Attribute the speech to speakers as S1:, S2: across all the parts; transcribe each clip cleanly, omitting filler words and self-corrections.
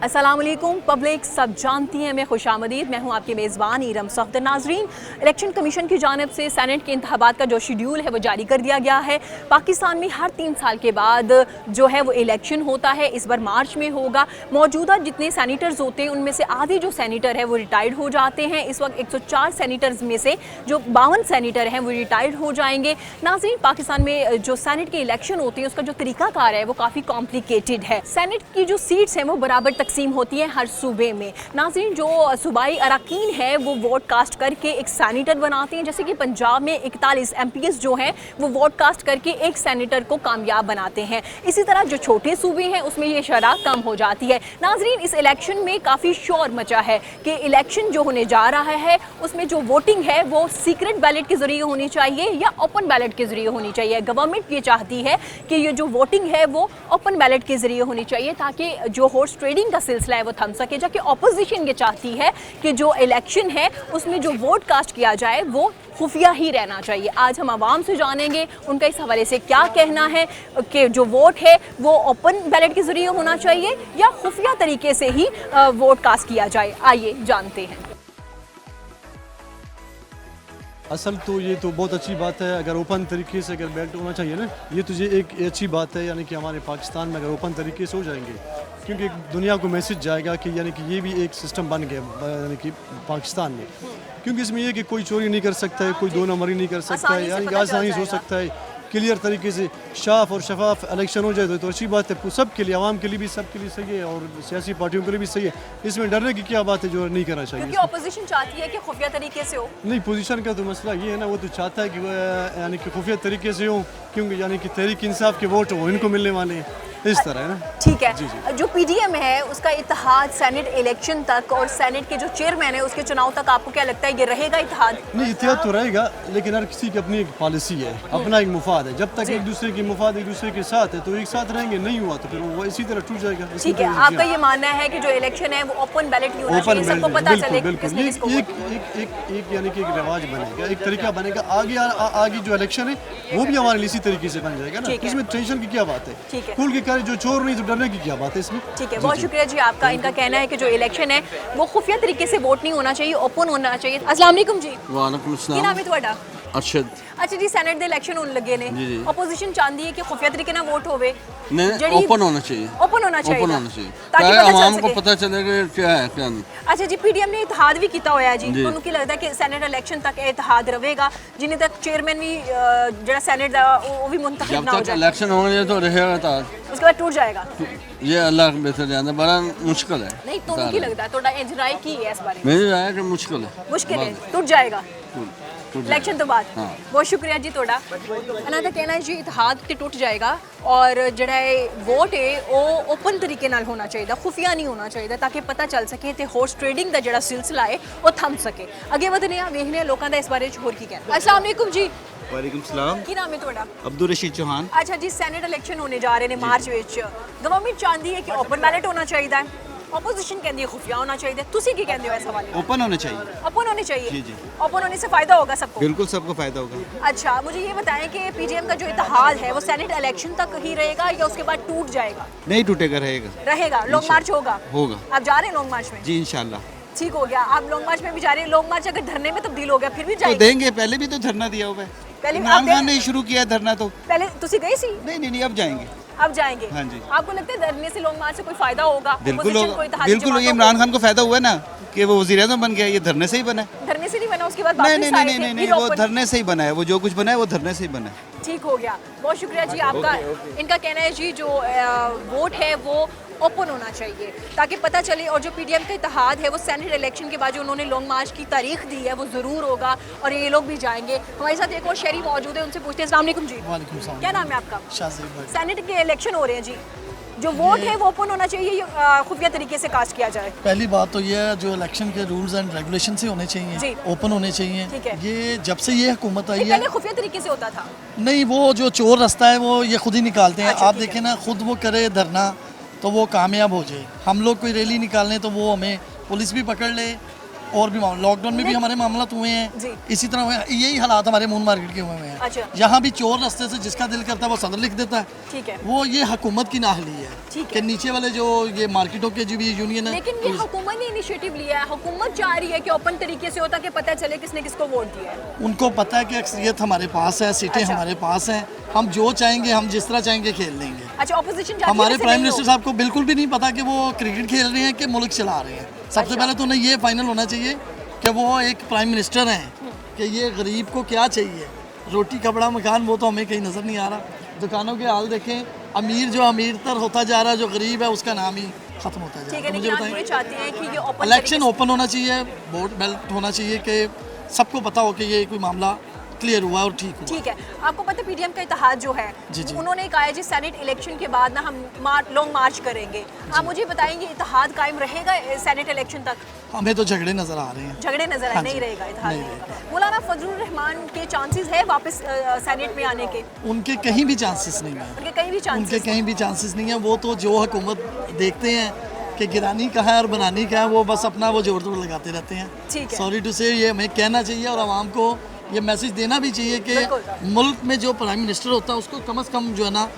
S1: अस्सलामुअलैकुम पब्लिक, सब जानती हैं मैं खुशामदीद, मैं हूं आपकी मेज़बान इरम सफ़दर। नाजरीन, इलेक्शन कमीशन की जानिब से सेनेट के इंतखाबात का जो शेड्यूल है वो जारी कर दिया गया है। पाकिस्तान में हर 3 साल के बाद जो है वो इलेक्शन होता है। इस बार मार्च में होगा। मौजूदा जितने सैनिटर्स होते हैं उनमें से आधे जो सैनिटर है वो रिटायर्ड हो जाते हैं। इस वक्त 104 सैनिटर्स में से जो 52 सैनिटर हैं वो रिटायर्ड हो जाएंगे। नाजरीन, पाकिस्तान में जो सेनेट के इलेक्शन होते हैं उसका जो तरीकाकार है वो काफ़ी कॉम्प्लिकेटेड है। सेनेट की जो सीट्स हैं वो बराबर तकसीम होती है हर सूबे में। नाज़रीन, जो सूबाई अरकान है वो वोट कास्ट करके एक सैनिटर बनाते हैं। जैसे कि पंजाब में 41 MPs जो हैं वो वोट कास्ट करके एक सैनिटर को कामयाब बनाते हैं। इसी तरह जो छोटे सूबे हैं उसमें ये शरह कम हो जाती है। नाज़रीन, इस इलेक्शन में काफ़ी शोर मचा है कि इलेक्शन जो होने जा रहा है उसमें जो वोटिंग है वो सीक्रेट बैलेट के ज़रिए होनी चाहिए या ओपन बैलेट के ज़रिए होनी चाहिए। गवर्नमेंट ये चाहती है कि ये जो वोटिंग है वो ओपन बैलेट के ज़रिए होनी चाहिए ताकि जो हॉर्स ट्रेडिंग का सिलसिला है वो थम सके। जबकि ऑपोजिशन ये चाहती है कि जो इलेक्शन है उसमें जो वोट कास्ट किया जाए वो खुफिया ही रहना चाहिए। आज हम आवाम से जानेंगे उनका इस हवाले से क्या कहना है कि जो वोट है वो ओपन बैलेट के ज़रिए होना चाहिए या खुफिया तरीके से ही वोट कास्ट किया जाए। आइए जानते हैं।
S2: असल तो ये तो बहुत अच्छी बात है, अगर ओपन तरीके से अगर बैलेट होना चाहिए ना, ये तो ये एक अच्छी बात है। यानी कि हमारे पाकिस्तान में अगर ओपन तरीके से हो जाएंगे, क्योंकि दुनिया को मैसेज जाएगा कि यानी कि ये भी एक सिस्टम बन गया यानी कि पाकिस्तान में। क्योंकि इसमें ये कि कोई चोरी नहीं कर सकता है, कोई दो नंबरी नहीं कर सकता है, यानी कि आसानी से हो सकता है। क्लियर तरीके से साफ और शफाफ इलेक्शन हो जाए तो अच्छी बात है, सब के लिए, आवाम के लिए भी, सब के लिए सही है और सियासी पार्टियों के लिए भी सही है। इसमें डरने की क्या बात है जो नहीं करना चाहिए।
S1: क्योंकि ऑपोजिशन चाहती है कि खुफिया तरीके से हो।
S2: नहीं, पोजीशन का तो मसला ये है ना, वो तो चाहता है कि यानी कि खुफिया तरीके से हो, क्योंकि यानी कि तहरीक इंसाफ के वोट वो इनको मिलने वाले हैं, इस तरह है ना।
S1: ठीक है।
S2: जी जी।
S1: जो PDM है उसका इत्तेहाद सेनेट इलेक्शन तक और सेनेट के जो चेयरमैन है उसके चुनाव तक, आपको क्या लगता है ये रहेगा इत्तेहाद?
S2: नहीं, इत्तेहाद तो रहेगा, लेकिन हर किसी की अपनी एक पॉलिसी है, अपना एक मुफाद है। जब तक एक दूसरे की मुफाद एक दूसरे के साथ है तो एक साथ रहेंगे, नहीं हुआ तो फिर वो इसी तरह टूट जाएगा।
S1: ठीक है, आपका ये मानना है कि जो इलेक्शन है वो ओपन बैलेट नहीं होना चाहिए, सबको पता चले किसने किसको वोट दिया।
S2: एक यानी कि एक रिवाज बनेगा, एक तरीका बनेगा। आगे जो इलेक्शन है वो भी हमारे लिए इसी तरीके से बन जाएगा ना। इसमें टेंशन की क्या बात है, खुल के करे, जो चोर नहीं तो डरने की क्या बात है इसमें। ठीक है,
S1: बहुत शुक्रिया जी आपका। इनका कहना है कि जो इलेक्शन है वो खुफिया तरीके से वोट नहीं होना चाहिए, ओपन होना चाहिए। अस्सलाम वालेकुम जी।
S3: वालेकुम
S1: की
S3: अस्सलाम।
S1: नाम है ਤੁਹਾਡਾ?
S3: अरशद।
S1: अच्छा जी, सेनेट दे इलेक्शन होने लगे ने, ऑपोजिशन चाहती है कि खुफिया तरीके ना वोट होवे।
S3: नहीं, ओपन होना चाहिए,
S1: ओपन होना चाहिए,
S3: ओपन होना चाहिए
S1: ताकि
S3: आवाम को पता चले कि क्या है क्या नहीं।
S1: अच्छा जी, PDM ने इत्तेहाद भी किया होया जी, तो उनको लगता है कि सेनेट इलेक्शन तक इत्तेहाद रहेगा, जिन्हें तक चेयरमैन भी जो सेनेट दा वो भी मुंतखब ना हो जाए।
S3: इलेक्शन होंगे तो रहेगा था,
S1: उसके बाद टूट जाएगा।
S3: ये अल्लाह बेहतर जानता, बड़ा मुश्किल है।
S1: नहीं, तो उनको लगता है थोड़ा राय की है इस बारे में?
S3: मेरी राय है कि मुश्किल है,
S1: टूट जाएगा इलेक्शन तो बाद।
S3: हाँ।
S1: बहुत शुक्रिया जी थोड़ा। इन्हों का कहना है जी इत्तेहाद ते टूट जाएगा और जो वोट है वो ओपन तरीके नाल होना चाहिए, खुफिया नहीं होना चाहिए, ताकि पता चल सके तो हॉर्स ट्रेडिंग का जो सिलसिला है वो थम सके। अगे वधने आ वेखने लोगों का इस बारे होर की कहना। अस्सलाम वालेकुम जी।
S4: वालेकुम सलाम।
S1: की नाम है ਤੁਹਾਡਾ?
S4: अब्दुल रशीद चौहान।
S1: अच्छा जी, सेनेट इलेक्शन होने जा रहे हैं मार्च विच। गवर्नमेंट चाहती है कि ओपन बैलेट होना चाहिए, ऑपोजिशन कहती है खुफिया होना चाहिए। तुसी की कहते हो इस हवाले?
S4: ओपन होने चाहिए।
S1: ओपन होने चाहिए।
S4: जी जी।
S1: ओपन होने से फायदा होगा सबको?
S4: बिल्कुल सबको फायदा होगा।
S1: अच्छा, मुझे ये बताएं कि PDM का जो इत्तेहाद है वो सेनेट इलेक्शन तक ही रहेगा या उसके बाद टूट जाएगा?
S4: नहीं टूटेगा, रहेगा।
S1: लॉन्ग मार्च होगा? आप जा रहे हैं लॉन्ग मार्च में?
S4: जी इंशाल्लाह।
S1: ठीक हो गया, आप लॉन्ग मार्च में भी जा रहे हैं। लॉन्ग मार्च अगर धरने में तब्दील हो गया फिर भी
S4: तो
S1: जाएंगे?
S4: देंगे, पहले भी तो धरना दिया हुआ है,
S1: पहले
S4: इमरान खान ने शुरू किया धरना। तो
S1: पहले तुसी गई सी?
S4: नहीं, अब जाएंगे।
S1: अब जाएंगे?
S4: हाँ जी।
S1: आपको लगता है धरने से लॉन्ग मार्च से कोई फायदा होगा?
S4: बिल्कुल ये इमरान खान को फायदा हुआ ना कि वो वज़ीर-ए-आज़म बन गया, ये धरने से ही बना है।
S1: धरने से नहीं बना, उसके बाद
S4: नहीं, वो धरने से ही बना है, वो जो कुछ बना है वो धरने से ही बना है।
S1: ठीक हो गया, बहुत शुक्रिया जी आपका। इनका कहना है जी जो वोट है वो ओपन होना चाहिए ताकि पता चले, और जो PDM का इत्तेहाद है वो सेनेट इलेक्शन के बाद जो उन्होंने लॉन्ग मार्च की तारीख दी है वो ज़रूर होगा और ये लोग भी जाएंगे। हमारे साथ एक और शहरी मौजूद है, उनसे पूछते हैं। अस्सलाम वालेकुम जी।
S5: वालेकुम सलाम।
S1: क्या नाम है आपका?
S5: शाज़ीब भाई।
S1: सेनेट के इलेक्शन हो रहे हैं जी, जो वोट है वो ओपन होना चाहिए या खुफिया तरीके से कास्ट किया जाए?
S5: पहली बात तो ये है, जो इलेक्शन के रूल्स एंड रेगुलेशन से होने चाहिए, ओपन होने चाहिए।
S1: ठीक है।
S5: ये जब से ये हुकूमत आई है,
S1: पहले खुफिया तरीके से होता था।
S5: नहीं, वो जो चोर रास्ता है वो ये खुद ही निकालते हैं।
S1: अच्छा,
S5: आप देखें ना, खुद वो करे धरना तो वो कामयाब हो जाए। हम लोग कोई रैली निकालें तो वो हमें पुलिस भी पकड़ ले, और भी मामला लॉकडाउन में भी हमारे मामला हुए
S1: जी।
S5: हैं, इसी तरह हुए हैं। यही हालात हमारे मून मार्केट के हुए हैं।
S1: अच्छा।
S5: यहाँ भी चोर रास्ते से जिसका दिल करता है वो सदर लिख देता है।
S1: ठीक है।
S5: वो ये हुकूमत की नाहली है
S1: ठीक है।
S5: कि नीचे वाले जो ये मार्केटों के जो भी यूनियन है,
S1: लेकिन ये हुकूमत ने इनिशिएटिव लिया है, हुकूमत चाह रही है कि ओपन तरीके से होता कि पता चले किसने किसको वोट दिया है।
S5: उनको पता है कि अक्सरियत हमारे पास है, सीटें
S1: अच्छा।
S5: हमारे पास हैं, हम जो चाहेंगे हम जिस तरह चाहेंगे खेल लेंगे।
S1: अच्छा, ऑपोजिशन
S5: हमारे प्राइम मिनिस्टर साहब को बिल्कुल भी नहीं पता कि वो क्रिकेट खेल रहे हैं कि मुल्क चला रहे हैं। सबसे
S1: अच्छा।
S5: पहले तो उन्हें ये फाइनल होना चाहिए कि वो एक प्राइम मिनिस्टर हैं कि ये गरीब को क्या चाहिए, रोटी कपड़ा मकान, वो तो हमें कहीं नज़र नहीं आ रहा। दुकानों के हाल देखें, अमीर जो अमीर तर होता जा रहा है, जो गरीब है उसका नाम ही खत्म होता जा
S1: ठीक
S5: रहा
S1: है,
S5: है। तो
S1: लेकिन
S5: मुझे
S1: आप ये
S5: बताएं,
S1: चाहते हैं कि ये ओपन
S5: इलेक्शन ओपन होना चाहिए, वोट बेल्ट होना चाहिए कि सबको पता हो कि ये कोई मामला क्लियर हुआ और ठीक हुआ।
S1: ठीक है। आपको पता है पीडीएम का इत्तेहाद जो है,
S5: जी, जी।
S1: उन्होंने कहा है जी सेनेट इलेक्शन के बाद ना हम लॉन्ग मार्च करेंगे। आप मुझे बताएंगे इत्तेहाद कायम रहेगा सेनेट इलेक्शन तक?
S5: हमें तो झगड़े नजर आ रहे हैं।
S1: झगड़े नजर आए,
S5: हाँ
S1: नहीं
S5: जी,
S1: रहेगा इत्तेहाद
S5: नहीं
S1: नहीं रहेगा। मौलाना फजलुर रहमान के चांसेस है वापस सेनेट में आने के?
S5: उनके कहीं भी चांसेस नहीं है।
S1: उनके कहीं भी
S5: उनके
S1: चांसेस
S5: कहीं भी चांसेस नहीं है। वो तो जो हुकूमत देखते हैं कि गिरानी कहाँ है और बनानी क्या है, वो बस अपना वो जोड़ तोड़ लगाते रहते हैं।
S1: ठीक है।
S5: सॉरी टू से, ये हमें कहना चाहिए और आवाम को ये मैसेज देना भी चाहिए कि
S1: बिल्कुल।
S5: मुल्क में जो प्राइम मिनिस्टर होता है उसको कम से कम जो है ना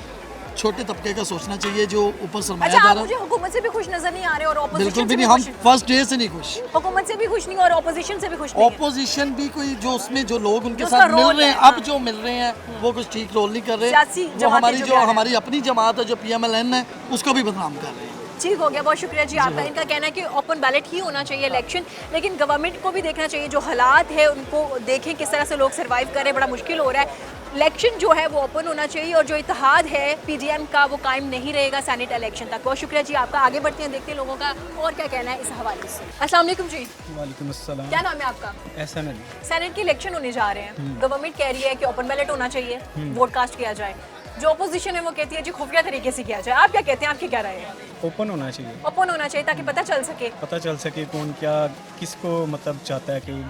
S5: छोटे तबके का सोचना चाहिए, जो ऊपर
S1: अच्छा,
S5: सरमायादार
S1: आप
S5: है।
S1: मुझे हुकूमत से भी खुश नजर नहीं आ रहे और
S5: बिल्कुल
S1: ऑपोजिशन
S5: भी
S1: से
S5: नहीं,
S1: भी
S5: हम
S1: खुश,
S5: फर्स्ट डे से नहीं खुश।
S1: हुकूमत से भी खुश नहीं और ऑपोजिशन से भी खुश नहीं है।
S5: ऑपोजिशन भी कोई जो उसमें जो लोग उनके
S1: जो
S5: साथ
S1: उसका
S5: मिल
S1: रोल
S5: रहे हैं,
S1: है,
S5: अब जो मिल रहे हैं वो कुछ ठीक रोल नहीं कर रहे।
S1: सियासी
S5: वो
S1: जमातें
S5: हमारी
S1: जो
S5: जो
S1: कह रहे हैं।
S5: हमारी अपनी जमात है जो PMLN है उसको भी बदनाम कर रहे हैं।
S1: ठीक हो गया, बहुत शुक्रिया जी आपका। इनका कहना है कि ओपन बैलेट ही होना चाहिए इलेक्शन, लेकिन गवर्नमेंट को भी देखना चाहिए जो हालात है उनको देखें किस तरह से लोग सर्वाइव कर रहे हैं, बड़ा मुश्किल हो रहा है। इलेक्शन जो है वो ओपन होना चाहिए और जो इत्तेहाद है पीडीएम का वो कायम नहीं रहेगा सेनेट इलेक्शन तक। बहुत शुक्रिया जी आपका। आगे बढ़ते हैं, देखते हैं लोगों का और क्या कहना है इस हवाले से। अस्सलाम वालेकुम जी,
S6: वालेकुम अस्सलाम।
S1: क्या नाम है आपका?
S6: एहसान अली।
S1: सेनेट के इलेक्शन होने जा रहे हैं, गवर्नमेंट कह रही है कि ओपन बैलेट होना चाहिए, वोट कास्ट किया जाए। जो अपोजिशन है वो कहती है जी खुफिया तरीके से किया जाए। आप क्या कहते हैं, आपकी क्या राय है?
S6: ओपन होना चाहिए,
S1: ओपन होना चाहिए ताकि पता चल सके।
S6: पता चल सके कौन क्या किसको मतलब चाहता है कि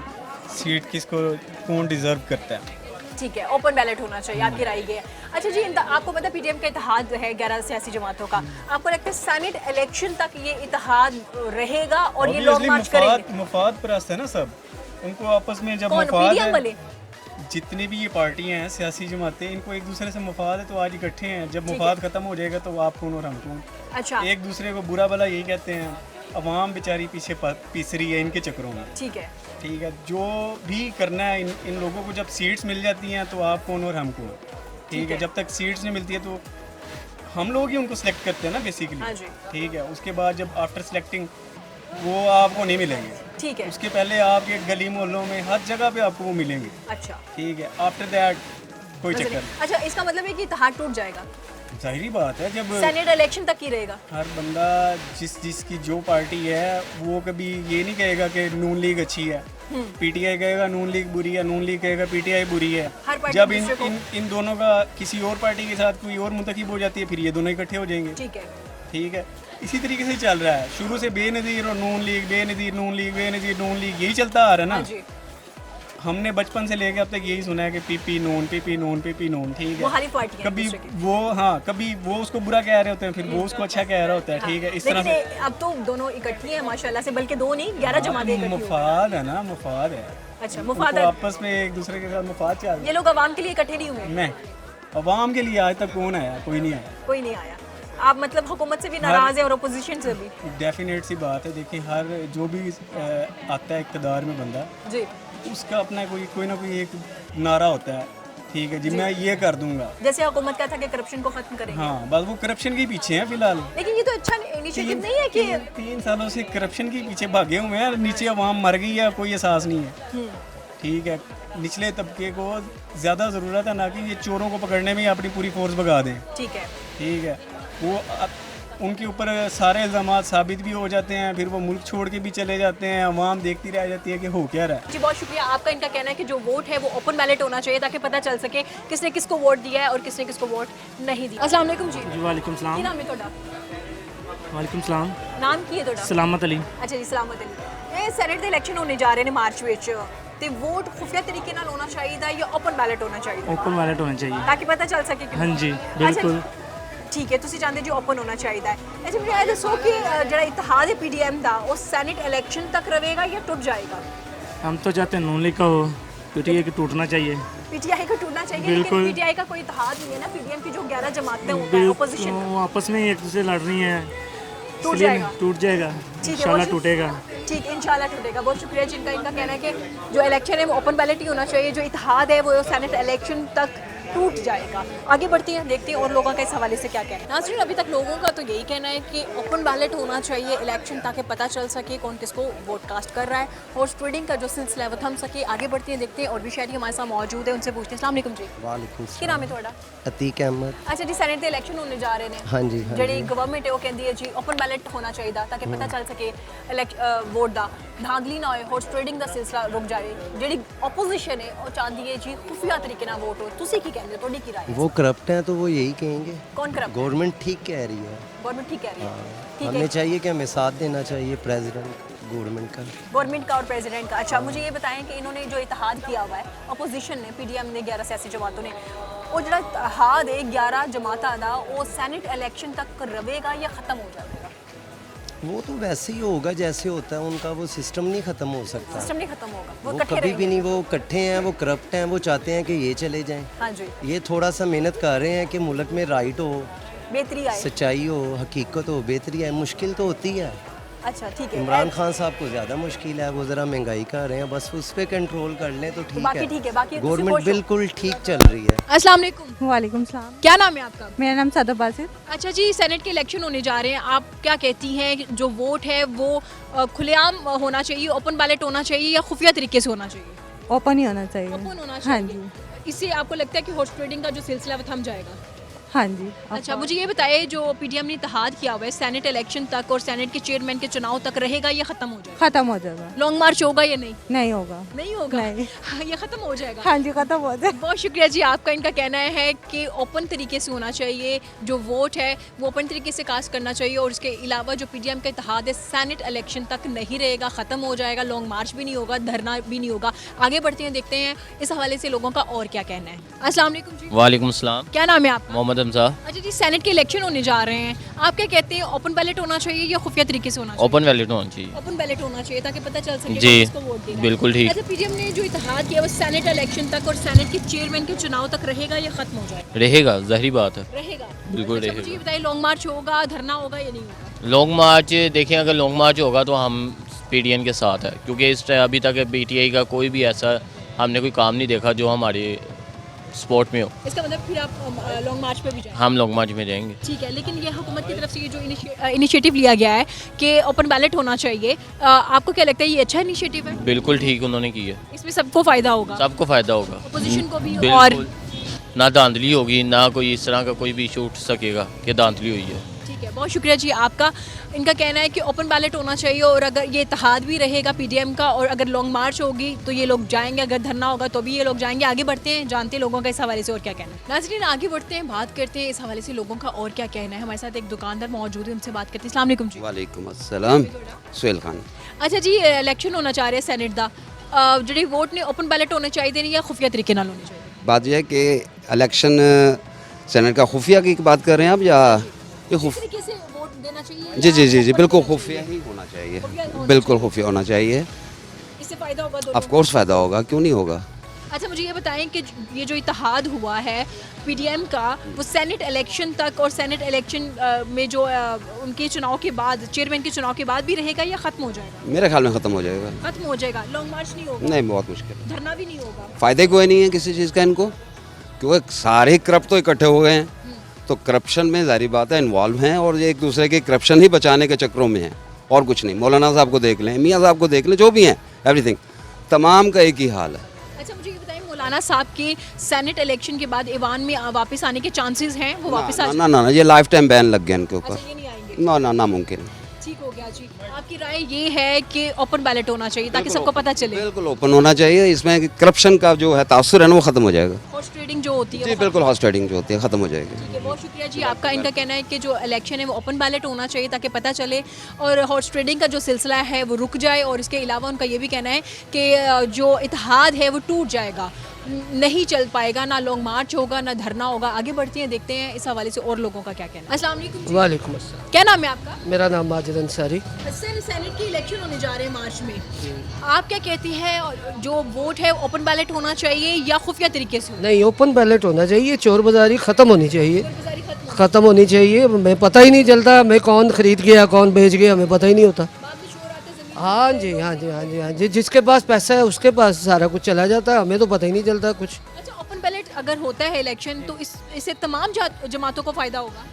S6: सीट किसको कौन डिजर्व करता है।
S1: ठीक है, ओपन बैलेट होना चाहिए, आपकी राय ये है। अच्छा जी, आपको पता है पीडीएम का इत्तेहाद है 11 सियासी जमातों का, आपको लगता है सेनेट इलेक्शन तक ये इत्तेहाद रहेगा और ये लोग मार्च करेंगे?
S6: मुफाद परस्त है ना सब, उनको आपस में जब
S1: कौन,
S6: मुफाद
S1: पीडीएम
S6: है,
S1: वाले?
S6: जितनी भी ये पार्टियां हैं सियासी जमातें, इनको एक दूसरे से मुफाद है तो आज इकट्ठे हैं। जब मुफाद खत्म हो जाएगा तो आप कौन और हम कौन।
S1: अच्छा,
S6: एक दूसरे को बुरा भला यही कहते हैं। अवाम बेचारी पीछे पीस रही है इनके चक्करों में।
S1: ठीक है।
S6: ठीक है, जो भी करना है इन लोगों को जब सीट्स मिल जाती हैं तो आप कौन और हम कौन। ठीक है, जब तक सीट्स नहीं मिलती है तो हम लोग ही उनको सिलेक्ट करते हैं ना बेसिकली।
S1: हाँ जी।
S6: ठीक है, उसके बाद जब आफ्टर सिलेक्टिंग वो आपको नहीं मिलेंगे।
S1: ठीक है।
S6: उसके पहले आपके गली मोहल्लों में हर जगह पे आपको वो मिलेंगे।
S1: अच्छा,
S6: ठीक है, आफ्टर दैट कोई चक्कर नहीं।
S1: अच्छा, इसका मतलब है कि इत्तेहाद टूट जाएगा,
S6: जाहिर बात है जब
S1: सेनेट इलेक्शन तक ही रहेगा।
S6: हर बंदा जिसकी जो पार्टी है वो कभी ये नहीं कहेगा कि नून लीग अच्छी है, पीटीआई कहेगा नून लीग बुरी है, नून लीग कहेगा पीटीआई बुरी है।
S1: हर पार्टी
S6: जब
S1: दूसरे को-
S6: इन दोनों का किसी और पार्टी के साथ कोई और मुंतखब हो जाती है फिर ये दोनों इकट्ठे हो जाएंगे।
S1: ठीक है।
S6: ठीक है, इसी तरीके से चल रहा है शुरू से। बेनज़ीर और नून लीग, बेनज़ीर नून लीग, बेनज़ीर नून लीग, यही चलता आ रहा है
S1: हाँ
S6: ना।
S1: जी,
S6: हमने बचपन से लेके अब तक यही सुना है कि पीपी नून, पीपी नून, पीपी नून। ठीक है,
S1: मुखालिफ पार्टियां
S6: कभी
S1: एक दूसरे की।
S6: वो कभी वो उसको बुरा कह रहे होते हैं, फिर वो उसको अच्छा कह रहा होता है। ठीक है, इस तरह
S1: लेकिन
S6: से
S1: अब तो दोनों इकट्ठी हैं माशाल्लाह से, बल्कि दो नहीं 11 जमातें इकट्ठी हो गई।
S6: मुफाद है ना, मुफाद है।
S1: अच्छा,
S6: उनको
S1: मुफाद।
S6: आपस में एक दूसरे के साथ मुफाद चल रहा
S1: ये लोग आवाम के लिए इकट्ठे नहीं हुए?
S6: है। नहीं, अवाम के लिए आज तक कौन आया? कोई नहीं आया।
S1: कोई नहीं आया। आप मतलब हुकूमत से भी नाराज है और अपोजिशन से भी?
S6: डेफिनेट सी बात है। देखिए, हर जो भी आता है इक़्तिदार में बंदा,
S1: जी,
S6: उसका अपना कोई ना कोई एक नारा होता है। ठीक है जी, मैं ये कर दूंगा।
S1: जैसे हुकूमत का था कि करप्शन को खत्म करेंगे।
S6: हाँ, बस वो करप्शन के पीछे हैं फिलहाल।
S1: लेकिन ये तो अच्छा इनिशिएटिव नहीं है कि
S6: 3 सालों से करप्शन के पीछे भागे हुए हैं, नीचे अवाम मर गई है, कोई एहसास नहीं है। ठीक है, निचले तबके को ज़्यादा ज़रूरत है ना कि ये चोरों को पकड़ने में ही अपनी पूरी फोर्स भगा दें।
S1: ठीक है।
S6: ठीक है, वो उनके ऊपर सारे इल्ज़ामात साबित भी हो जाते हैं, फिर वो मुल्क छोड़ के भी चले जाते हैं, अवाम देखती रह जाती है कि हो क्या रहा है।
S1: जी, बहुत शुक्रिया आपका। इनका कहना है कि जो वोट है वो ओपन बैलेट होना चाहिए ताकि पता चल सके किसने किसको वोट दिया है और किसने किसको वोट नहीं दिया। अस्सलाम वालेकुम जी।
S7: वालेकुम सलाम।
S1: की नाम है ਤੁਹਾਡਾ?
S7: वालेकुम सलाम।
S1: नाम की है ਤੁਹਾਡਾ?
S7: सलामत अली।
S1: अच्छा जी, सलामत अली। ਇਹ ਸੈਨੇਟ ਦੇ ਇਲੈਕਸ਼ਨ ਹੋਣੇ ਜਾ ਰਹੇ ਨੇ ਮਾਰਚ ਵਿੱਚ ਤੇ ਵੋਟ ਖੁਫੀਆ ਤਰੀਕੇ ਨਾਲ ਹੋਣਾ ਚਾਹੀਦਾ ਜਾਂ ਓਪਨ ਬੈਲਟ ਹੋਣਾ ਚਾਹੀਦਾ
S7: ओपन वालेट होना चाहिए।
S1: ताकि पता चल सके कि
S7: हाँ जी,
S1: अच्छा,
S7: बिल्कुल।
S1: ठीक है ਤੁਸੀਂ ਚਾਹੁੰਦੇ ਜੀ ਓਪਨ ਹੋਣਾ ਚਾਹੀਦਾ ਹੈ। ਅੱਛਾ ਮੈਨੂੰ ਇਹ ਦੱਸੋ ਕਿ ਜਿਹੜਾ ਇਤਿਹਾਦ ਹੈ ਪੀਡੀਐਮ ਦਾ ਉਹ ਸੈਨੇਟ ਇਲੈਕਸ਼ਨ ਤੱਕ ਰਹੇਗਾ ਜਾਂ टूट जाएगा?
S7: हम तो चाहते हैं नून लीग का हो, पीटीआई की टूटना चाहिए।
S1: पीटीआई का टूटना चाहिए, लेकिन
S7: बिल्कुल।
S1: पीटीआई का कोई इतिहाद नहीं है ना। पीडीएम की जो 11 जमातें होता है ऑपोजिशन
S7: वो आपस में ही एक दूसरे लड़ रही हैं,
S1: टूट
S7: इसलिए
S1: जाएगा।
S7: टूट जाएगा,
S1: ठीक है,
S7: इंशाल्लाह
S1: वो-
S7: टूटेगा।
S1: ठीक है, इंशाल्लाह टूटेगा। बहुत शुक्रिया जी इनका कहना है कि जो इलेक्शन है वो ओपन बैलेट ही होना चाहिए, जो इतिहाद है वो सेनेट इलेक्शन तक टूट जाएगा। आगे बढ़ते हैं, देखते हैं और लोगों का इस हवाले से क्या कहना है। नाज़रीन, अभी तक लोगों का तो यही कहना है कि ओपन बैलेट होना चाहिए इलेक्शन, ताकि पता चल सके कौन किसको वोट कास्ट कर रहा है। हॉर्स ट्रेडिंग का जो सिलसिला है वो थम सके। आगे बढ़ते हैं, देखते हैं और भी शहरी हमारे साथ मौजूद है, उनसे पूछते हैं। अस्सलाम वालेकुम जी,
S8: वालेकुम
S1: की नाम है थोड़ा?
S8: अतीक अहमद।
S1: अच्छा जी, सैनेट के इलेक्शन होने जा रहे हैं।
S8: हाँ जी, हाँ
S1: ਜਿਹੜੀ
S8: जी।
S1: ਗਵਰਨਮੈਂਟ ਹੈ ਉਹ ਕਹਿੰਦੀ ਹੈ ਜੀ ਓਪਨ ਬੈਲਟ ਹੋਣਾ ਚਾਹੀਦਾ ਤਾਂ ਕਿ ਪਤਾ ਚੱਲ ਸਕੇ ਵੋਟ ਦਾ, ਧਾਂਦਲੀ ਨਾ ਹੋਏ, ਹੌਰਸ ਟ੍ਰੇਡਿੰਗ ਦਾ ਸਿਲਸਿਲਾ ਰੁਕ ਜਾਵੇ। ਜਿਹੜੀ ਆਪੋਜੀਸ਼ਨ ਹੈ ਉਹ ਚਾਹੁੰਦੀ ਹੈ ਜੀ ਖੁਫੀਆ ਤਰੀਕੇ ਨਾਲ ਵੋਟ ਹੋ। ਤੁਸੀਂ ਕੀ ਕਹਿੰਦੇ ਹੋ, ਤੁਹਾਡੀ ਕੀ ਰਾਏ ਹੈ?
S8: वो करप्ट हैं तो वो यही कहेंगे।
S1: कौन करप्ट?
S8: गवर्नमेंट ठीक कह रही है।
S1: गवर्नमेंट ठीक कह रही है, ठीक
S8: हमें
S1: है,
S8: चाहिए कि हमें साथ देना चाहिए प्रेसिडेंट गवर्नमेंट का।
S1: गवर्नमेंट का और प्रेसिडेंट का। अच्छा मुझे ये बताएं कि इन्होंने जो इतिहाद किया हुआ है अपोजिशन ने, पीडीएम ने, 11 सियासी जमातों ने, वो जो इतिहाद है 11 जमाता का वो सैनेट इलेक्शन तक रहेगा या ख़त्म हो जाएगा?
S8: वो तो वैसे ही होगा जैसे होता है उनका, वो सिस्टम नहीं ख़त्म हो सकता।
S1: सिस्टम नहीं ख़त्म होगा, वो
S8: वो
S1: इकट्ठे
S8: कभी भी
S1: रहेंगे।
S8: नहीं, वो इकट्ठे हैं, वो करप्ट हैं, वो चाहते हैं कि ये चले जाएं।
S1: हाँ जी,
S8: ये थोड़ा सा मेहनत कर रहे हैं कि मुल्क में राइट हो,
S1: बेहतरी आए।
S8: सच्चाई हो, हकीकत हो, बेहतरी है। मुश्किल तो होती है।
S1: अच्छा ठीक है,
S8: इमरान खान साहब को ज़्यादा मुश्किल है, वो ज़रा महंगाई कर रहे हैं, बस उस पर कंट्रोल कर लें तो ठीक
S1: बाकी ठीक है, बाकी तुसी
S8: गवर्नमेंट
S1: खुश हो?
S8: बिल्कुल ठीक चल रही है।
S1: अस्सलाम वालेकुम,
S9: वालेकुम सलाम।
S1: क्या नाम है आपका?
S9: मेरा नाम सादा बासित।
S1: अच्छा जी, सेनेट के इलेक्शन होने जा रहे हैं, आप क्या कहती हैं जो वोट है वो खुलेआम होना चाहिए, ओपन बैलेट होना चाहिए या खुफिया तरीके से होना चाहिए?
S9: ओपन ही होना चाहिए।
S1: ओपन होना
S9: हाँ
S1: चाहिए।
S9: जी,
S1: इससे आपको लगता है कि हॉर्स ट्रेडिंग का जो सिलसिला है वो थम जाएगा?
S9: हाँ जी।
S1: अच्छा मुझे ये बताइए, जो पीडीएम ने इत्तेहाद किया हुआ है सेनेट इलेक्शन तक और सेनेट के चेयरमैन के चुनाव तक रहेगा या खत्म हो जाएगा?
S9: खत्म हो जाएगा।
S1: लॉन्ग मार्च होगा या नहीं?
S9: नहीं होगा।
S1: नहीं होगा,
S9: नहीं।
S1: हाँ, ये खत्म हो जाएगा।
S9: हाँ जी, खत्म हो जाएगा।
S1: बहुत शुक्रिया जी आपका। इनका कहना है कि ओपन तरीके से होना चाहिए, जो वोट है वो ओपन तरीके से कास्ट करना चाहिए, और इसके अलावा जो पीडीएम का इत्तेहाद है सेनेट इलेक्शन तक नहीं रहेगा, ख़त्म हो जाएगा। लॉन्ग मार्च भी नहीं होगा, धरना भी नहीं होगा। आगे बढ़ते हैं, देखते हैं इस हवाले से लोगों का और क्या कहना है। अस्सलाम वालेकुम जी,
S10: वालेकुम सलाम।
S1: क्या नाम है आपका?
S10: मोहम्मद हमजा।
S1: अच्छा जी, सेनेट के इलेक्शन होने जा रहे हैं, आप क्या कहते हैं, ओपन बैलेट होना चाहिए या खुफिया तरीके से होना चाहिए?
S10: ओपन वैलिड होना चाहिए।
S1: ओपन बैलेट होना चाहिए ताकि पता चल सके
S10: जी,
S1: कौन किसको वोट देना है।
S10: बिल्कुल ठीक।
S1: अच्छा, पीडीएम ने जो इत्तेहाद किया वो सेनेट इलेक्शन तक और सेनेट के चेयरमैन के चुनाव तक रहेगा या खत्म हो जाएगा?
S10: रहेगा, ज़ाहिरी बात है।
S1: रहेगा,
S10: बिल्कुल
S1: अच्छा,
S10: रहेगा।
S1: मुझे ये बताइए, लॉन्ग मार्च होगा, धरना होगा या नहीं होगा?
S10: लॉन्ग मार्च देखें, अगर लॉन्ग मार्च होगा तो हम पीडीएम के साथ है, क्योंकि इस अभी तक पीटीआई का कोई भी ऐसा हमने कोई काम नहीं देखा जो हमारे स्पोर्ट में हो।
S1: इसका मतलब फिर आप लॉन्ग मार्च पे भी जाएंगे?
S10: हम लॉन्ग मार्च में जाएंगे।
S1: ठीक है, लेकिन ये हुकूमत की तरफ से ये जो इनिशिएटिव लिया गया है कि ओपन बैलेट होना चाहिए, आपको क्या लगता है ये अच्छा इनिशिएटिव है?
S10: बिल्कुल ठीक उन्होंने की है,
S1: इसमें सबको फ़ायदा होगा,
S10: सबको फ़ायदा होगा,
S1: अपोजिशन को भी और
S10: बिल्कुल। ना धांधली होगी, ना कोई इस तरह का कोई भी इशू उठ सकेगा कि धांधली हुई है।
S1: ठीक है, बहुत शुक्रिया जी आपका। इनका कहना है कि ओपन बैलेट होना चाहिए, और अगर ये इत्तेहाद भी रहेगा पीडीएम का, और अगर लॉन्ग मार्च होगी तो ये लोग जाएंगे, अगर धरना होगा तो भी ये लोग जाएंगे। आगे बढ़ते हैं, जानते हैं लोगों का इस हवाले से और क्या कहना है। नाज़रीन, आगे बढ़ते हैं, बात करते हैं इस हवाले से लोगों का और क्या कहना है। हमारे साथ एक दुकानदार मौजूद है, उनसे बात करते हैं। अस्सलाम वालेकुम जी।
S11: वालेकुम अस्सलाम। सुहेल खान।
S1: अच्छा जी, इलेक्शन होना चाह रहे हैं सेनेट का, ਜਿਹੜੇ वोट ने ओपन बैलेट होने चाहिए या खुफिया तरीके नाल होने चाहिए?
S11: बात यह है कि इलेक्शन सेनेट का खुफिया की बात कर रहे हैं आप, या ये
S1: किस तरीके से वोट देना चाहिए?
S11: जी
S1: या
S11: जी जी जी
S1: open
S11: बिल्कुल
S1: होना
S11: खुफिया ही होना चाहिए,
S1: खुफिया होना
S11: बिल्कुल खुफिया होना चाहिए।
S1: इससे फ़ायदा होगा दोनों
S11: ऑफ कोर्स फ़ायदा होगा, क्यों नहीं होगा।
S1: अच्छा मुझे ये बताएं कि ये जो इत्तेहाद हुआ है पीडीएम का, वो सेनेट इलेक्शन तक और सेनेट इलेक्शन में जो उनके चुनाव के बाद, चेयरमैन के चुनाव के बाद भी रहेगा या ख़त्म हो जाएगा?
S11: मेरे ख्याल में ख़त्म हो जाएगा।
S1: खत्म हो जाएगा, लॉन्ग मार्च नहीं होगा,
S11: नहीं, बहुत मुश्किल,
S1: धरना भी नहीं होगा।
S11: फ़ायदे कोई नहीं है किसी चीज़ का इनको, क्योंकि सारे करप्ट तो इकट्ठे हो गए हैं, तो करप्शन में ज़ाहिर बात है इन्वॉल्व हैं, और ये एक दूसरे के करप्शन ही बचाने के चक्करों में हैं, और कुछ नहीं। मौलाना साहब को देख लें, मियाँ साहब को देख लें, जो भी हैं, एवरीथिंग तमाम का एक ही हाल है।
S1: अच्छा मुझे ये बताएं, मौलाना साहब के सेनेट इलेक्शन के बाद ईवान में वापस आने के चांसेस हैं? वो वापस आ
S11: ना ना ना, ये लाइफ टाइम बैन लग गया इनके ऊपर।
S1: अच्छा, ये नहीं आएंगे?
S11: ना ना, नामुमकिन।
S1: ठीक हो गया जी। आपकी राय ये है कि ओपन बैलेट होना चाहिए ताकि सबको पता चले?
S11: बिल्कुल ओपन होना चाहिए, इसमें करप्शन का जो है तासुर है ना वो ख़त्म हो जाएगा।
S1: हॉर्स ट्रेडिंग जो होती है
S11: जी
S1: वो
S11: बिल्कुल, हॉर्स ट्रेडिंग जो होती है ख़त्म हो जाएगी।
S1: ठीक है, बहुत शुक्रिया जी आपका। इनका कहना है कि जो इलेक्शन है वो ओपन बैलेट होना चाहिए ताकि पता चले, और हॉर्स ट्रेडिंग का जो सिलसिला है वो रुक जाए, और इसके अलावा उनका ये भी कहना है कि जो इत्तेहाद है वो टूट जाएगा। नहीं चल पाएगा, ना लॉन्ग मार्च होगा, ना धरना होगा। आगे बढ़ते हैं, देखते हैं इस हवाले से और लोगों का क्या कहना है। अस्सलाम वालेकुम जी।
S12: वालेकुम अस्सलाम।
S1: क्या नाम है आपका?
S12: मेरा नाम माजिद अंसारी।
S1: सर, सेनेट की इलेक्शन होने जा रहे हैं मार्च में, आप क्या कहती हैं, जो वोट है ओपन बैलेट होना चाहिए या खुफिया तरीके से?
S12: नहीं, ओपन बैलेट होना चाहिए, चोर बाजारी ख़त्म होनी चाहिए, ख़त्म होनी चाहिए। हमें पता ही नहीं चलता हमें कौन ख़रीद गया कौन बेच गया, हमें पता ही नहीं होता। हाँ जी, हाँ जी, हाँ जी, हाँ जी, जिसके पास पैसा है उसके पास सारा कुछ चला जाता है, हमें तो पता ही नहीं चलता कुछ।
S1: अच्छा, ओपन बैलेट अगर होता है इलेक्शन तो इससे तमाम जमातों को फ़ायदा होगा?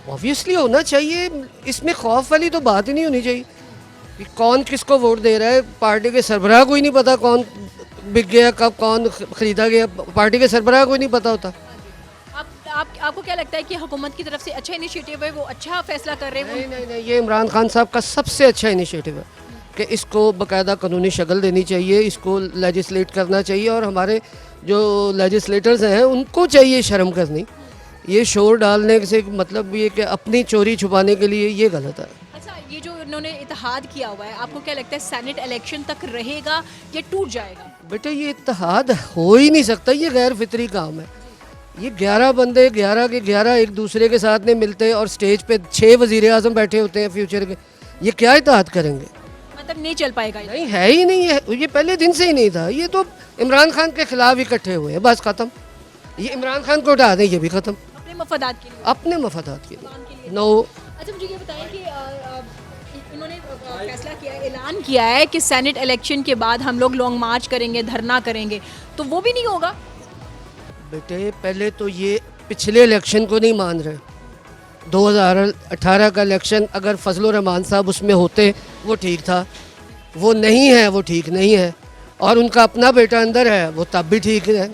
S12: ऑब्वियसली होना चाहिए, इसमें खौफ वाली तो बात ही नहीं होनी चाहिए कि कौन किसको वोट दे रहा है। पार्टी के सरबराह को ही नहीं पता कौन बिक गया, कब कौन ख़रीदा गया, पार्टी के सरबराह को ही नहीं पता होता।
S1: आपको क्या लगता है कि हुकूमत की तरफ से अच्छा इनिशिएटिव है, वो अच्छा फैसला कर रहे हैं?
S12: नहीं नहीं नहीं, ये इमरान खान साहब का सबसे अच्छा इनिशिएटिव है कि इसको बाकायदा कानूनी शक्ल देनी चाहिए, इसको लेजिस्लेट करना चाहिए, और हमारे जो लेजिस्लेटर्स हैं उनको चाहिए शर्म करनी। ये शोर डालने से मतलब ये कि अपनी चोरी छुपाने के लिए, ये गलत है।
S1: अच्छा, ये जो इन्होंने इत्तेहाद किया हुआ है, आपको क्या लगता है सेनेट इलेक्शन तक रहेगा या टूट जाएगा?
S12: बेटे, ये इत्तेहाद हो ही नहीं सकता, ये गैर फितरी काम है। ये 11 बंदे 11 के 11 एक दूसरे के साथ नहीं मिलते और स्टेज पे 6 वज़ीर आज़म बैठे होते हैं फ्यूचर के, ये क्या इत्तेहाद करेंगे?
S1: मतलब नहीं चल पाएगा?
S12: नहीं, है ही नहीं है, ये पहले दिन से ही नहीं था। ये तो इमरान खान के खिलाफ इकट्ठे हुए हैं, बस ख़त्म। ये इमरान खान को हटा दें, ये भी ख़त्म,
S1: अपने मफादात के लिए,
S12: अपने मफादात के लिए। नो।
S1: अच्छा, मुझे ये बताएं कि इन्होंने फैसला किया है, ऐलान किया है कि सेनेट इलेक्शन के बाद हम लोग लॉन्ग मार्च करेंगे, धरना करेंगे, तो वो भी नहीं होगा?
S12: बेटे, पहले तो ये पिछले इलेक्शन को नहीं मान रहे। 2018 का इलेक्शन अगर फजल रहमान साहब उसमें होते वो ठीक था, वो नहीं है, वो ठीक नहीं है, और उनका अपना बेटा अंदर है, वो तब भी ठीक है।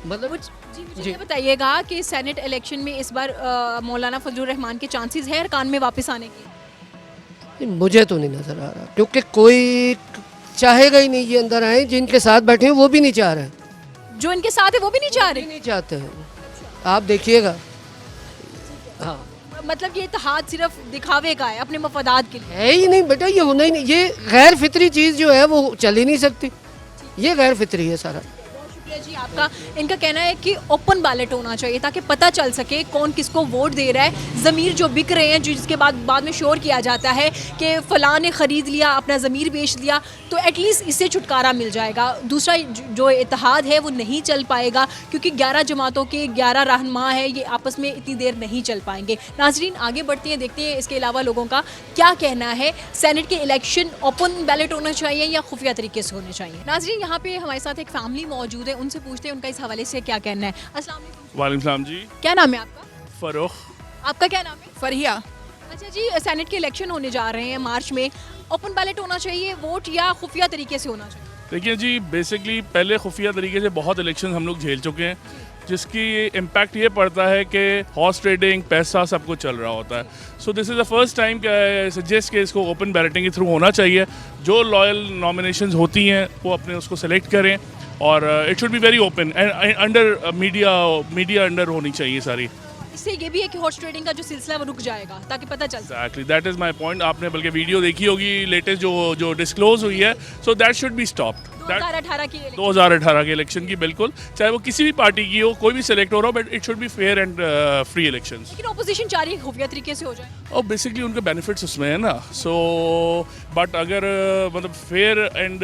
S12: मतलब
S1: मुझे ये बताइएगा कि सेनेट इलेक्शन में इस बार मौलाना फजलुर रहमान के चांसेस है अरकान में वापस आने की?
S12: मुझे तो नहीं नज़र आ रहा, क्योंकि कोई चाहेगा ही नहीं ये अंदर आए। जिनके साथ बैठे हैं वो भी नहीं चाह रहे,
S1: जो इनके साथ है वो भी नहीं चाह रहे,
S12: नहीं चाहते हैं, आप देखिएगा। हाँ,
S1: मतलब ये इत्तेहाद सिर्फ दिखावे का है, अपने मफादात के लिए
S12: है ही नहीं बेटा, ये होना ही नहीं। ये गैर फितरी चीज़ जो है वो चल ही नहीं सकती, ये गैर फितरी है सारा।
S1: शुक्रिया जी आपका। इनका कहना है कि ओपन बैलेट होना चाहिए ताकि पता चल सके कौन किसको वोट दे रहा है। ज़मीर जो बिक रहे हैं, जिसके बाद में शोर किया जाता है कि फ़लाँ ने ख़रीद लिया, अपना ज़मीर बेच दिया, तो एटलीस्ट इससे छुटकारा मिल जाएगा। दूसरा जो इत्तेहाद है वो नहीं चल पाएगा क्योंकि 11 जमातों के 11 रहनुमा है, ये आपस में इतनी देर नहीं चल पाएंगे। नाजरीन, आगे बढ़ते हैं, देखते हैं इसके अलावा लोगों का क्या कहना है। सेनेट के इलेक्शन ओपन बैलेट होना चाहिए या खुफिया तरीके से होने चाहिए? नाजरीन, यहाँ पे हमारे साथ एक फैमिली मौजूद है, उनसे पूछते हैं उनका इस हवाले से क्या कहना है। अस्सलाम वालेकुम।
S13: वालेकुम सलाम जी।
S1: क्या नाम है आपका?
S13: फ़रोख।
S1: आपका क्या नाम है?
S9: फरिया।
S1: अच्छा जी, सेनेट के इलेक्शन होने जा रहे हैं मार्च में, ओपन बैलेट होना चाहिए वोट या खुफिया तरीके से होना चाहिए?
S13: देखिए जी, बेसिकली पहले खुफिया तरीके से बहुत इलेक्शन हम लोग झेल चुके हैं, जिसकी इम्पैक्ट ये पड़ता है कि हॉर्स ट्रेडिंग, पैसा सब कुछ चल रहा होता है। So this is the first time suggest कि इसको ओपन बैलेटिंग के थ्रू होना चाहिए। जो लॉयल नॉमिनेशंस होती हैं वो अपने उसको सेलेक्ट करें और it should be very open and under media under होनी चाहिए सारी।
S1: इससे ये भी है कि हॉर्स ट्रेडिंग का जो सिलसिला वो रुक जाएगा ताकि पता चल सके।
S13: Actually that is my point. आपने बल्कि वीडियो देखी होगी लेटेस्ट जो डिस्क्लोज हुई है, so that should be stopped. 2018 के इलेक्शन की, बिल्कुल, चाहे वो किसी भी पार्टी की हो, कोई भी सिलेक्ट हो रहा हो, but it should be fair and free elections.
S1: लेकिन ऑपोजिशन चाह रही है खुफिया तरीके से हो जाए,
S13: और बेसिकली उनके बेनिफिट्स उसमें है ना। सो बट अगर मतलब फेयर एंड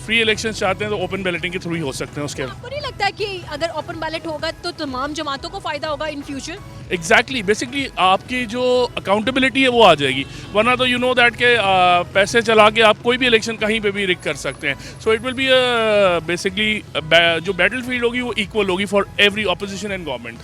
S13: फ्री इलेक्शंस चाहते हैं तो ओपन बैलेटिंग के थ्रू ही हो सकते हैं उसके।
S1: आपको नहीं लगता है कि अगर ओपन बैलेट होगा तो तमाम जमातों को फायदा होगा इन फ्यूचर?
S13: एग्जैक्टली, बेसिकली आपकी जो अकाउंटेबिलिटी है वो आ जाएगी, वरना तो यू नो दैट के पैसे चला के आप कोई भी इलेक्शन कहीं पे भी रिक कर सकते हैं। सो इट विल बी बेसिकली जो बैटल फील्ड होगी वो इक्वल होगी for every opposition and government.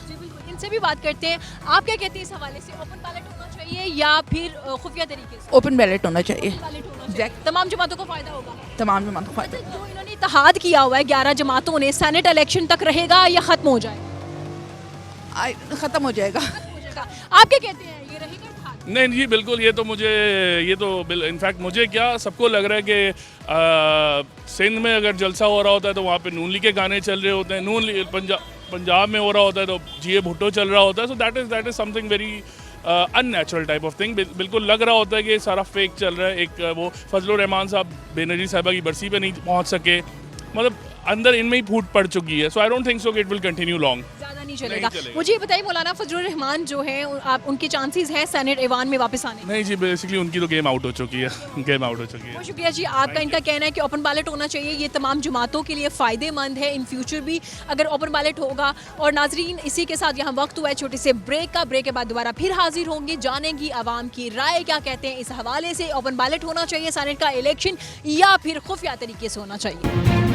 S1: इनसे भी बात करते हैं, आप क्या कहते हैं इस हवाले से, ओपन बैलेट होना चाहिए या फिर खुफिया तरीके से?
S9: ओपन बैलेट होना चाहिए,
S1: तमाम जमातों को फायदा होगा।
S9: तमाम जमातों को फायदा।
S1: जो इन्होंने इत्तेहाद किया हुआ है 11 जमातों ने, सेनेट इलेक्शन तक रहेगा या खत्म हो जाएगा?
S9: खत्म हो जाएगा।
S1: आप क्या कहते हैं, ये रहेगा?
S13: नहीं जी, बिल्कुल, ये तो इनफैक्ट मुझे क्या सबको लग रहा है कि सिंध में अगर जलसा हो रहा होता है तो वहाँ पे नून लीग के गाने चल रहे होते हैं, पंजाब में हो रहा होता है तो जी भुट्टो चल रहा होता है। So that is something very unnatural type of thing. बिल्कुल लग रहा होता है कि सारा फेक चल रहा है। एक वो फजलुर रहमान साहब बेनजीर साहिबा की बरसी पे नहीं पहुँच सके, मतलब अंदर इनमें ही फूट पड़ चुकी है. So I don't think so it will continue long.
S1: ज़्यादा नहीं चलेगा. मुझे ये बताइए मौलाना फजलुर रहमान जो है आप उनके चांसेस हैं सेनेट ऐवान में वापस आने?
S13: नहीं जी, बेसिकली उनकी तो गेम आउट हो चुकी है. गेम आउट हो चुकी है.
S1: बहुत शुक्रिया जी. आपका इनका कहना है कि ओपन बैलेट होना चाहिए. ये तमाम जमातों के लिए फ़ायदेमंद है इन फ्यूचर भी अगर ओपन बैलेट होगा. और नाजरीन, इसी के साथ यहाँ वक्त हुआ है छोटे से ब्रेक का. ब्रेक के बाद दोबारा फिर हाजिर होंगे, जानेंगी आवाम की राय क्या कहते हैं इस हवाले से. ओपन बैलेट होना चाहिए सेनेट का इलेक्शन या फिर खुफिया तरीके से होना चाहिए.